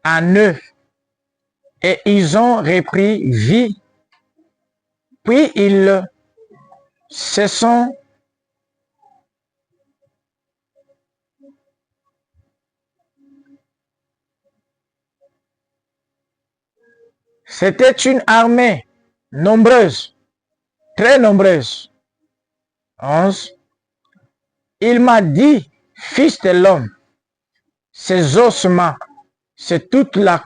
en eux et ils ont repris vie. Puis ils se sont C'était une armée nombreuse, très nombreuse. 11. Il m'a dit, fils de l'homme, ces ossements, c'est toute la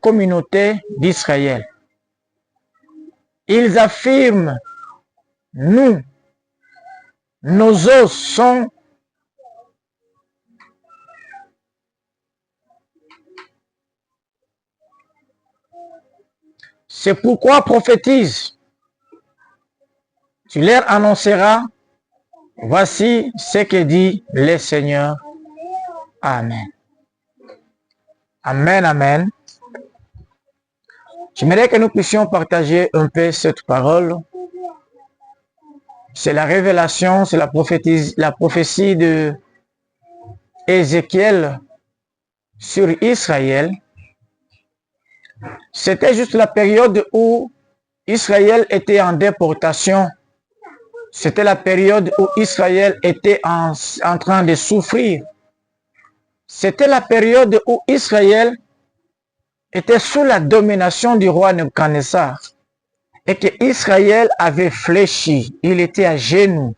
communauté d'Israël. Ils affirment, nous, nos os sont C'est pourquoi prophétise. Tu leur annonceras, voici ce que dit le Seigneur. Amen. Amen, amen. J'aimerais que nous puissions partager un peu cette parole. C'est la révélation, c'est la prophétie de Ézéchiel sur Israël. C'était juste la période où Israël était en déportation. C'était la période où Israël était en train de souffrir. C'était la période où Israël était sous la domination du roi Nebuchadnezzar et que Israël avait fléchi. Il était à genoux.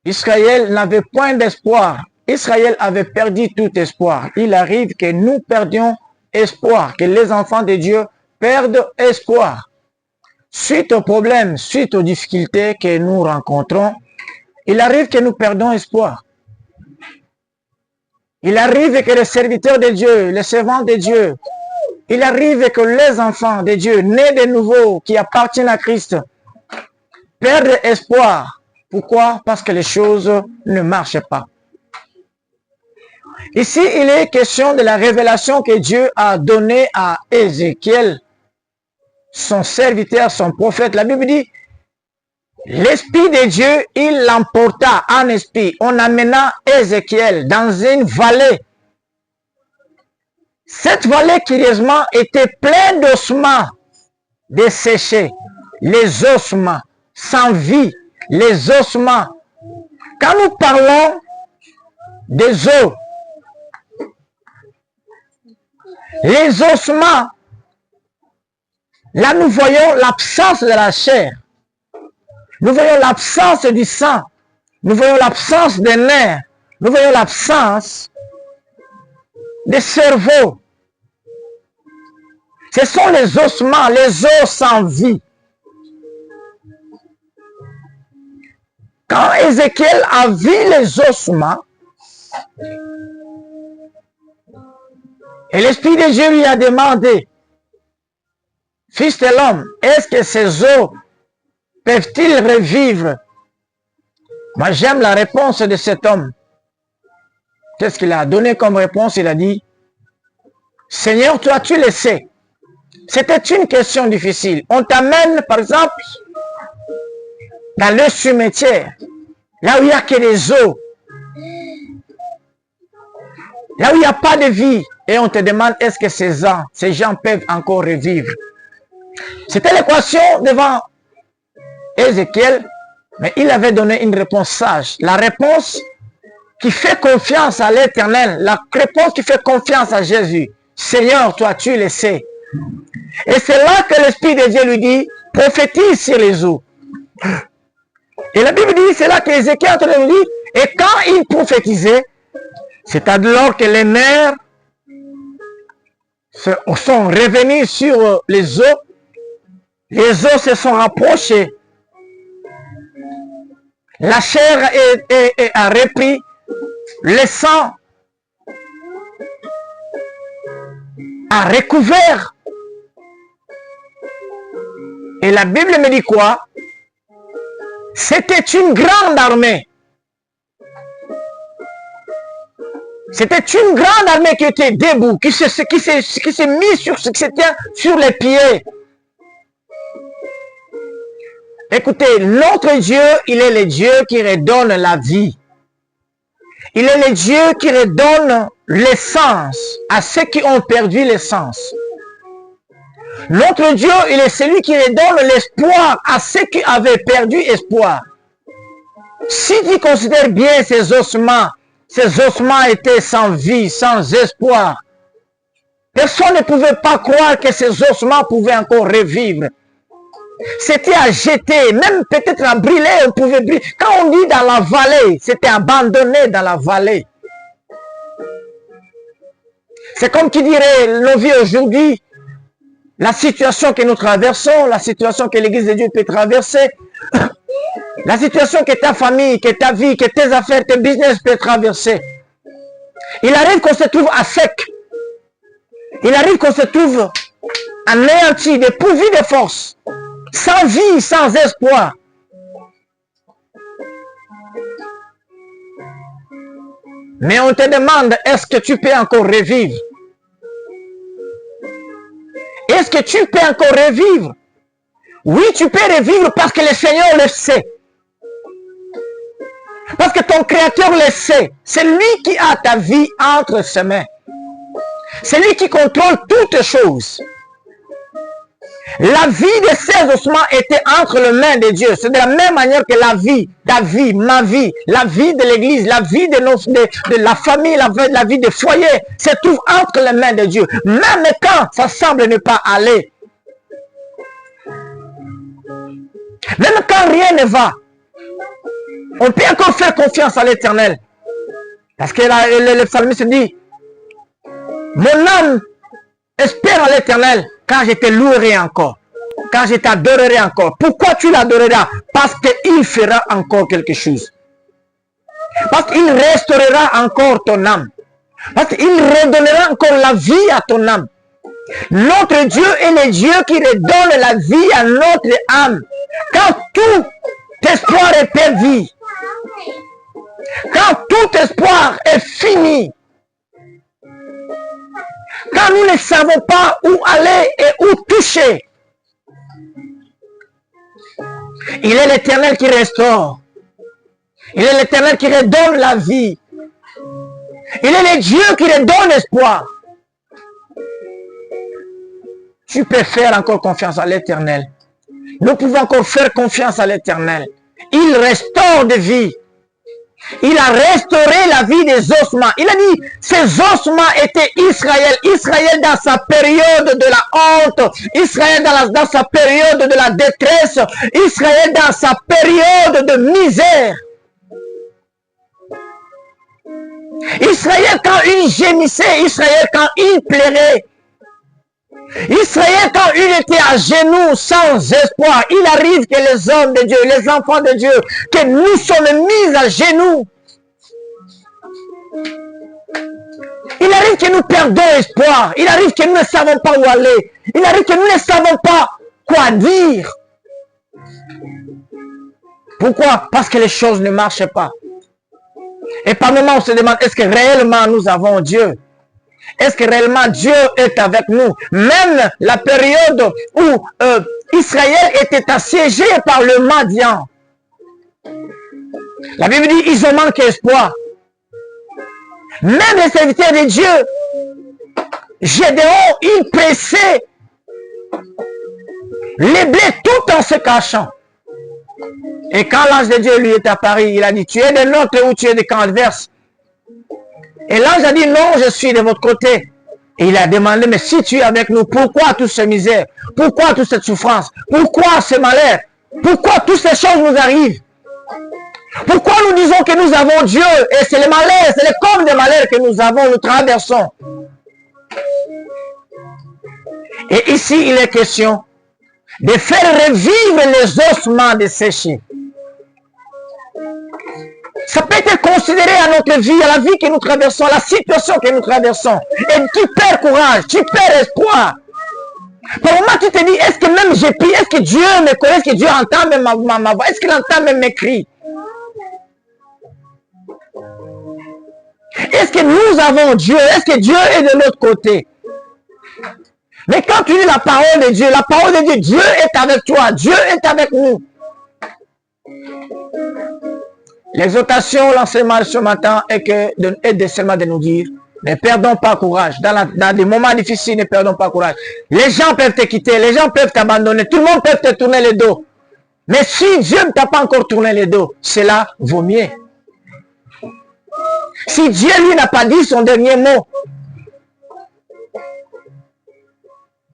Israël n'avait point d'espoir. Israël avait perdu tout espoir. Il arrive que nous perdions espoir, que les enfants de Dieu perdent espoir. Suite aux problèmes, suite aux difficultés que nous rencontrons, il arrive que nous perdons espoir. Il arrive que les serviteurs de Dieu, les servants de Dieu, il arrive que les enfants de Dieu, nés de nouveau, qui appartiennent à Christ, perdent espoir. Pourquoi? Parce que les choses ne marchent pas. Ici, il est question de la révélation que Dieu a donnée à Ézéchiel, son serviteur, son prophète. La Bible dit, l'Esprit de Dieu, il l'emporta en esprit. On amena Ézéchiel dans une vallée. Cette vallée, curieusement, était pleine d'ossements desséchés. Les ossements sans vie, les ossements. Quand nous parlons des os, les ossements, là nous voyons l'absence de la chair. Nous voyons l'absence du sang. Nous voyons l'absence des nerfs. Nous voyons l'absence des cerveaux. Ce sont les ossements, les os sans vie. Quand Ézéchiel a vu les ossements, et l'Esprit de Dieu lui a demandé, fils de l'homme, est-ce que ces os peuvent-ils revivre? Moi, j'aime la réponse de cet homme. Qu'est-ce qu'il a donné comme réponse? Il a dit, Seigneur, toi, tu le sais. C'était une question difficile. On t'amène, par exemple, dans le cimetière, là où il n'y a que des os, là où il n'y a pas de vie, et on te demande, est-ce que ces gens peuvent encore revivre? C'était l'équation devant Ézéchiel, mais il avait donné une réponse sage. La réponse qui fait confiance à l'Éternel, la réponse qui fait confiance à Jésus. Seigneur, toi, tu le sais. Et c'est là que l'Esprit de Dieu lui dit, prophétise sur les eaux. Et la Bible dit, c'est là que Ézéchiel lui dit, et quand il prophétisait, c'est alors que les nerfs sont revenus sur les os se sont rapprochés. La chair a repris, le sang a recouvert. Et la Bible me dit quoi? C'était une grande armée. C'était une grande armée qui était debout, qui s'est mise sur les pieds. Écoutez, notre Dieu, il est le Dieu qui redonne la vie. Il est le Dieu qui redonne l'essence à ceux qui ont perdu l'essence. Notre Dieu, il est celui qui redonne l'espoir à ceux qui avaient perdu espoir. Si tu considères bien ces ossements étaient sans vie, sans espoir. Personne ne pouvait pas croire que ces ossements pouvaient encore revivre. C'était à jeter, même peut-être à brûler, on pouvait brûler. Quand on dit dans la vallée, c'était abandonné dans la vallée. C'est comme qui dirait nos vies aujourd'hui, la situation que nous traversons, la situation que l'Église de Dieu peut traverser, la situation que ta famille, que ta vie, que tes affaires, tes business peuvent traverser. Il arrive qu'on se trouve à sec. Il arrive qu'on se trouve anéanti, dépourvu de force, sans vie, sans espoir. Mais on te demande, est-ce que tu peux encore revivre? Est-ce que tu peux encore revivre? Oui, tu peux revivre parce que le Seigneur le sait. Parce que ton Créateur le sait. C'est lui qui a ta vie entre ses mains. C'est lui qui contrôle toutes choses. La vie de ces ossements était entre les mains de Dieu. C'est de la même manière que la vie, ta vie, ma vie, la vie de l'Église, la vie de la famille, la vie des foyers, se trouve entre les mains de Dieu. Même quand ça semble ne pas aller. Même quand rien ne va. On peut encore faire confiance à l'Éternel. Parce que le psalmiste dit, mon âme espère à l'Éternel quand je te louerai encore, quand je t'adorerai encore. Pourquoi tu l'adoreras? Parce qu'il fera encore quelque chose. Parce qu'il restaurera encore ton âme. Parce qu'il redonnera encore la vie à ton âme. Notre Dieu est le Dieu qui redonne la vie à notre âme. Quand tout espoir est perdu, quand tout espoir est fini, quand nous ne savons pas où aller et où toucher, il est l'Éternel qui restaure. Il est l'Éternel qui redonne la vie. Il est le Dieu qui redonne l'espoir. Tu peux faire encore confiance à l'Éternel. Nous pouvons encore faire confiance à l'Éternel. Il restaure des vies. Il a restauré la vie des ossements. Il a dit, ces ossements étaient Israël. Israël dans sa période de la honte. Israël dans sa période de la détresse. Israël dans sa période de misère. Israël quand il gémissait. Israël quand il plairait. Israël, quand il était à genoux, sans espoir, il arrive que les hommes de Dieu, les enfants de Dieu, que nous sommes mis à genoux. Il arrive que nous perdons espoir. Il arrive que nous ne savons pas où aller. Il arrive que nous ne savons pas quoi dire. Pourquoi? Parce que les choses ne marchent pas. Et par moments, on se demande, est-ce que réellement nous avons Dieu? Est-ce que réellement Dieu est avec nous? Même la période où Israël était assiégé par le Madian. La Bible dit, ils ont manqué espoir. Même les serviteurs de Dieu, Gédéon, il pressait les blés tout en se cachant. Et quand l'ange de Dieu lui est apparu, il a dit, tu es de notre ou tu es de camp adverse? Et l'ange a dit, non, je suis de votre côté. Et il a demandé, mais si tu es avec nous, pourquoi toutes ces misères? Pourquoi toute cette souffrance? Pourquoi ce malheur? Pourquoi toutes ces choses nous arrivent? Pourquoi nous disons que nous avons Dieu? Et c'est le malheur, c'est le corps de malheur que nous avons, nous traversons. Et ici, il est question de faire revivre les ossements desséchés. Ça peut être considéré à notre vie, à la vie que nous traversons, à la situation que nous traversons. Et tu perds courage, tu perds espoir. Par moment, tu te dis, est-ce que même j'ai pris, est-ce que Dieu me connaît, est-ce que Dieu entend même ma voix, est-ce qu'il entend même mes cris? Est-ce que nous avons Dieu? Est-ce que Dieu est de notre côté? Mais quand tu lis la parole de Dieu, Dieu est avec toi, Dieu est avec nous. L'exhortation, l'enseignement de ce matin est seulement de nous dire, ne perdons pas courage. Dans des moments difficiles, ne perdons pas courage. Les gens peuvent te quitter, les gens peuvent t'abandonner, tout le monde peut te tourner le dos. Mais si Dieu ne t'a pas encore tourné le dos, cela vaut mieux. Si Dieu, lui, n'a pas dit son dernier mot,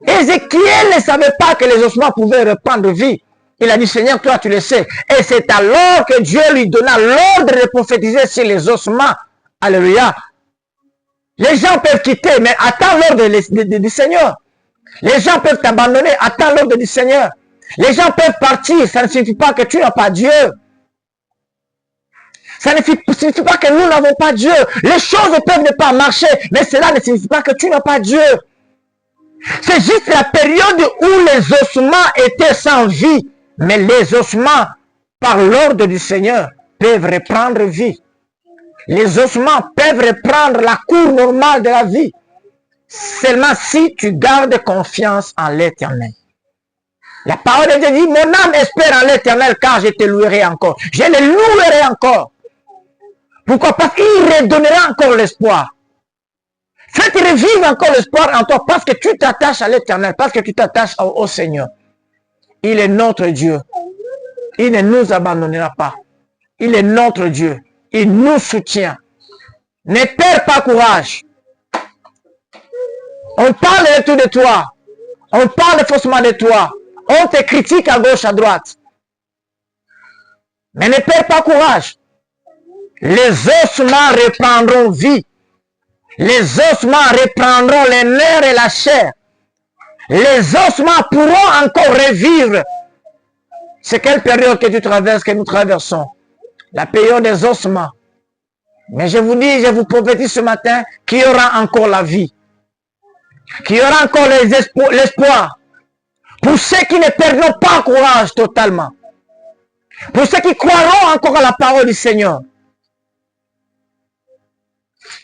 Ézéchiel ne savait pas que les ossements pouvaient reprendre vie. Il a dit, Seigneur, toi, tu le sais. Et c'est alors que Dieu lui donna l'ordre de prophétiser sur les ossements. Alléluia. Les gens peuvent quitter, mais attends l'ordre du Seigneur. Les gens peuvent t'abandonner, attends l'ordre du Seigneur. Les gens peuvent partir, ça ne signifie pas que tu n'as pas Dieu. Ça ne signifie pas que nous n'avons pas Dieu. Les choses peuvent ne pas marcher, mais cela ne signifie pas que tu n'as pas Dieu. C'est juste la période où les ossements étaient sans vie. Mais les ossements, par l'ordre du Seigneur, peuvent reprendre vie. Les ossements peuvent reprendre la cour normale de la vie. Seulement si tu gardes confiance en l'Éternel. La parole de Dieu dit, mon âme espère en l'Éternel car je te louerai encore. Je le louerai encore. Pourquoi? Parce qu'il redonnera encore l'espoir. Faites revivre encore l'espoir en toi parce que tu t'attaches à l'Éternel, parce que tu t'attaches au Seigneur. Il est notre Dieu. Il ne nous abandonnera pas. Il est notre Dieu. Il nous soutient. Ne perds pas courage. On parle de tout de toi. On parle faussement de toi. On te critique à gauche, à droite. Mais ne perds pas courage. Les ossements reprendront vie. Les ossements reprendront les nerfs et la chair. Les ossements pourront encore revivre. C'est quelle période que tu traverses, que nous traversons? La période des ossements. Mais je vous dis, je vous prophétise ce matin qu'il y aura encore la vie. Qu'il y aura encore l'espoir. Pour ceux qui ne perdront pas courage totalement. Pour ceux qui croiront encore à la parole du Seigneur.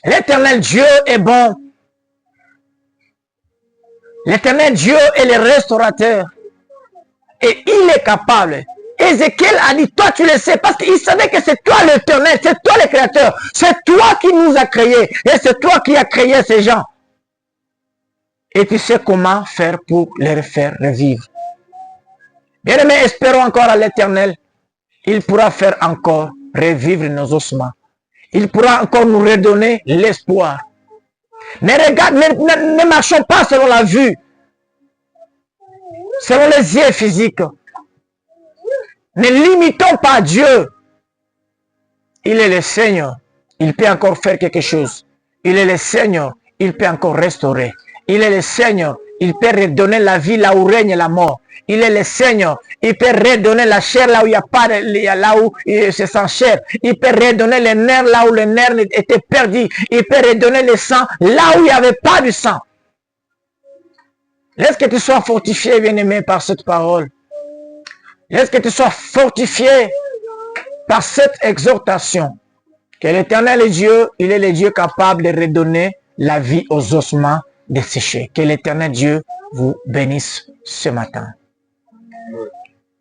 L'Éternel Dieu est bon. L'Éternel Dieu est le restaurateur. Et il est capable. Ézéchiel a dit, toi tu le sais, parce qu'il savait que c'est toi l'Éternel, c'est toi le Créateur. C'est toi qui nous as créés. Et c'est toi qui as créé ces gens. Et tu sais comment faire pour les faire revivre. Bien aimés, espérons encore à l'Éternel. Il pourra faire encore revivre nos ossements. Il pourra encore nous redonner l'espoir. Mais regarde, ne marchons pas selon la vue. Selon les yeux physiques. Ne limitons pas Dieu. Il est le Seigneur. Il peut encore faire quelque chose. Il est le Seigneur. Il peut encore restaurer. Il est le Seigneur. Il peut redonner la vie là où règne la mort. Il est le Seigneur. Il peut redonner la chair là où il n'y a pas de, là où c'est sans chair. Il peut redonner les nerfs là où les nerfs étaient perdus. Il peut redonner le sang là où il n'y avait pas de sang. Laisse que tu sois fortifié, bien-aimé, par cette parole. Laisse que tu sois fortifié par cette exhortation. Que l'Éternel est Dieu, il est le Dieu capable de redonner la vie aux ossements desséchés. Que l'Éternel Dieu vous bénisse ce matin.